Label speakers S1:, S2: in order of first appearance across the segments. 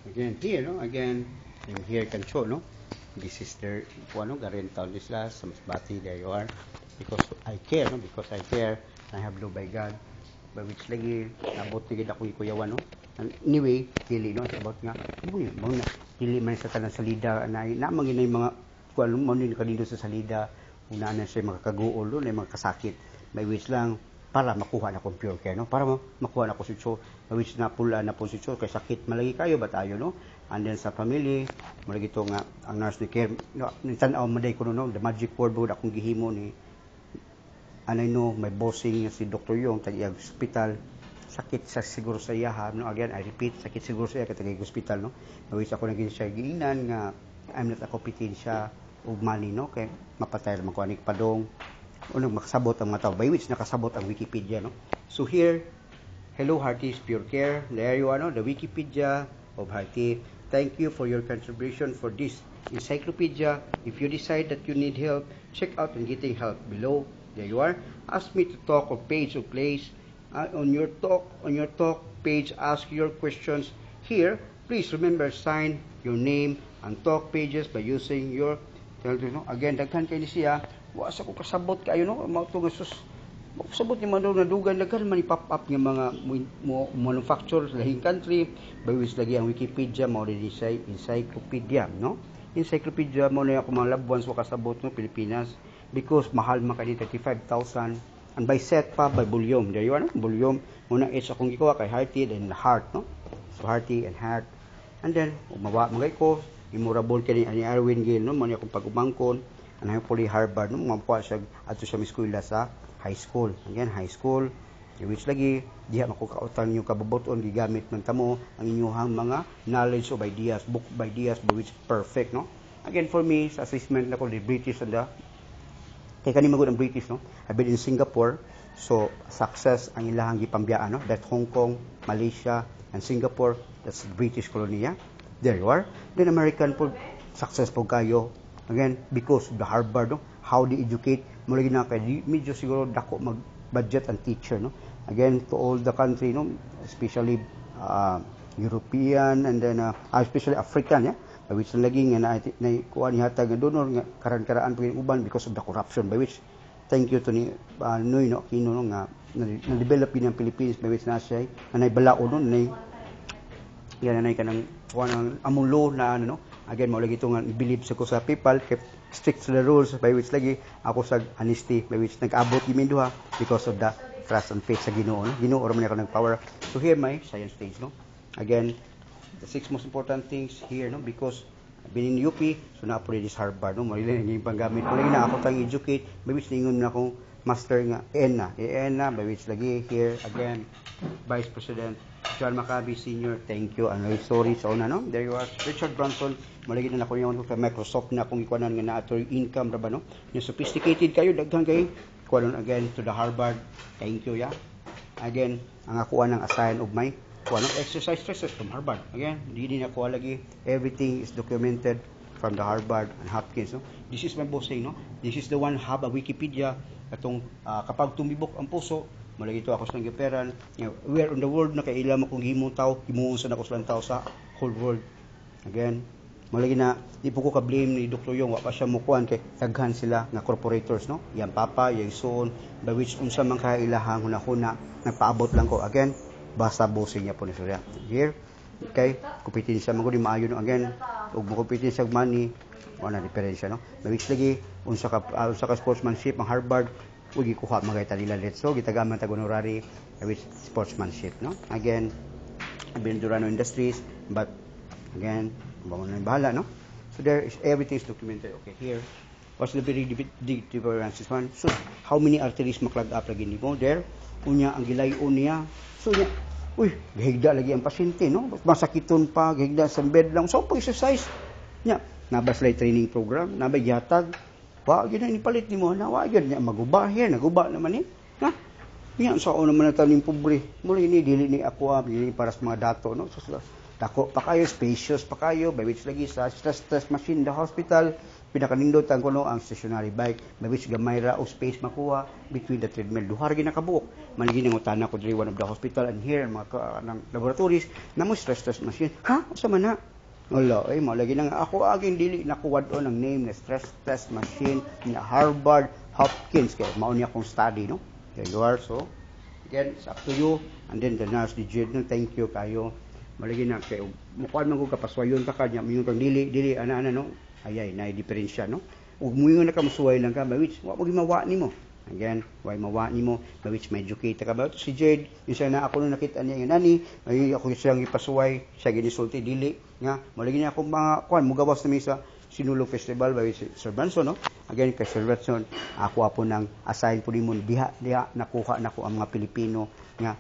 S1: Again, here, no? Again, and here can show, no? This is their, Garenta Lislas, sa Masbati, there you are. Because I care, no? Because I care, I have love by God. By which lagi, nabot ni gid ako ikuyawan, no? And anyway, dili, no? About nga, mga dili man sa tanang salida, na mangin na yung mga, kung mo din kanino sa salida, una na siya mga kaguol, no? Na mga kasakit. By which lang, para makuha na kong pure care, no? Para makuha na ko si Cho, which na pula na po si Cho, kay sakit malagi kayo, ba tayo, no? And then sa family, malagi ito nga, ang nurse ni care, no, tanaw maday ko, no? The magic word ba, akong gihimo ni, anay no, may bossing si Dr. Yong, tag-iag hospital, sakit sa siguro sa iya, no? Again, I repeat, sakit siguro sa iya, katagay hospital, no? Which ako naging siya giinan, nga, I'm not a competensya, ug money, no? Kay mapatay naman ko anik padong, unang makasabot ang mga tao, by which nakasabot ang Wikipedia, no? So here, hello Hearties Pure Care, there you are, no? The Wikipedia of Hearty. Thank you for your contribution for this encyclopedia. If you decide that you need help, check out on Getting Help below. There you are. Ask me to talk or page or place. On your talk page, ask your questions. Here, please remember sign your name and talk pages by using your, again, daghan kayo ni siya. Wasa ko kasabot kayo, no? Mga ito nga sus. Sabot niya man na dugan, daghan man ipop up nga mga manufacturers lahing country. By which lagi ang Wikipedia, mo rin encyclopedia, no? Encyclopedia mo na ako mga loved ones wa kasabot, no? Pilipinas. Because mahal man kani 35,000. And by set pa, by volume. There you are, no? Volume. Muna H akong gikuha kay Hearty and Heart, no? So Hearty and Heart. And then, magay ko, imurable kani ani Arwin Gill, no? Muna akong pag-umangkon. And hopefully Harvard, no? Mapuha siya ato sa eskwela sa high school. Again, high school. Which lagi, diha makukautan nyo kababoton, gigamit man tamo ang inyong mga knowledge of ideas, book of ideas, which perfect, no? Again, for me, sa assessment na ko, the British and the, kaya kanina magod ang British, no? I've been in Singapore, so success ang ilahang gipambiyaan, no? That Hong Kong, Malaysia, and Singapore, that's British colonia. There you are. Then American po, successful kayo. Again, because of the Harvard, no? How they educate, mula na kay medyo siguro dako mag-budget ang teacher, no? Again, to all the country, no? Especially European, and then especially African, yeah? By which lagi nga na kuha ni hatag donor nga karan-karaan pagin uban because of the corruption, by which thank you to ni Noy, no? Kino, no? Nga na-develop din ang Philippines, by which na siya anay balao, no? Yan anay kanang kuha ng among law na ano, no? Again, mao lagi ito nga believe sa ko sa people, keep strict to the rules, by which lagi ako sa honesty, by which nag-abot yung duha because of the trust and faith sa Ginoo, no? Ginoo ra man ako nag-power. So here my science stage, no? Again, the 6 most important things here, no? Because I've been in UP, so na-apply this Harvard, no? Mali yung panggamit ko lagi na ako tang educate, by which ningon na akong master nga ENA, by which lagi here again Vice President John Maccabi Sr., thank you. And sorry sa una, no? There you are. Richard Branson, malagi na ako yung kay Microsoft na kung ikuanan nga na ato income, ba, no? Yung sophisticated kayo, daghan kayo. Kuanan again to the Harvard. Thank you, yeah. Again, ang akuha ng assign of my exercise stresses from Harvard. Again, di din ako lagi. Everything is documented from the Harvard and Hopkins, no? This is my bossing, no? This is the one have a Wikipedia. Katong kapag tumibok ang puso, malagi ito ako sa giperan. We are on the world na kay ila mo kung himong tao, himuon sa nako sa tao sa whole world. Again, malagi na di po ko ka-blame ni Dr. Yong, wa pa siya mukuan kay daghan sila nga corporators, no? Yang papa, yang son, by which unsa man kay ilahang hunahuna, nagpaabot lang ko. Again, basta bossing niya po ni Surya. Here, okay, kompetensya man ko di maayo, no? Again, ug mo kompetensya og money, wala diferensya, no? By which lagi unsa ka sportsmanship ang Harvard, ugi kuha magay nila let's so gitagaman tag honorary with sportsmanship, no? Again, I've been in Durano Industries, but again, bawon na bahala, no? So there is everything is documented. Okay, here what's the very difference is one. So how many arteries maklag up lagi nimo there? Unya ang gilayon niya. So niya, uy, gihigda lagi ang pasyente, no? Masakiton pa, gihigda sa bed lang. So exercise niya, nabaslay training program, nabay gihatag. Wa gyud ni palit nimo na wa gyud niya maguba here, naguba naman ni. Ha? Nya sa una man ta ning pobre. Muli ni dili ni ako dili para sa mga dato, no? So dako pa kayo, spacious pa kayo, by which lagi sa stress machine the hospital, pinakanindotan ko no ang stationary bike by which gamay ra o space makuha between the treadmill. Duha ra ginabuok. Maligi nang utana ko diri one of the hospital and here mga ng laboratories namo stress test machine. Ha? Usa man na? Wala, mo lagi nang ako aging dili nakuwad on ang name na stress test machine na Harvard Hopkins kay mao ni akong study no. There you are. So again, it's up to you. And then the nurse, the no, thank you kayo. Malagi na kay mukuan man ko kapaswayon ka kanya mingon kang dili ana no. Ayay na diferensya no. Ug muingon na ka musuway lang ka, which wa mo gimawa nimo. Again, why mawa nimo, by which may educate ka ba? Si Jade, isa na ako nung nakita niya yung nani, ay ako siyang ipasuway, siya ginisulti, dili, nga, malagi niya akong mga, mugawas na sa Sinulog Festival by Sir Branson, no? Again, kay Sir Branson, ako po nang assign po nimon, diha, nakuha na ko ang mga Pilipino, nga,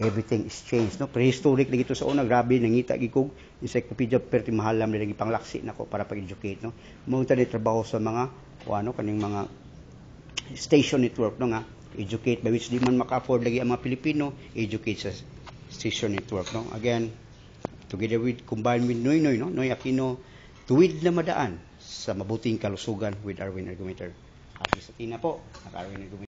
S1: everything is changed, no? Prehistoric na ito sa una, grabe, nangita, gikog, encyclopedia, perti mahalam, nilagi panglaksi na ko para pag-educate, no? Mga trabaho sa mga, kaning mga, station network no nga educate by which di man maka-afford lagi ang mga Pilipino educate sa station network no again together with combined with Noy Aquino tuwid na madaan sa mabuting kalusugan with Arwin Argumenter. Happy sa tina po, Arwin Argumenter.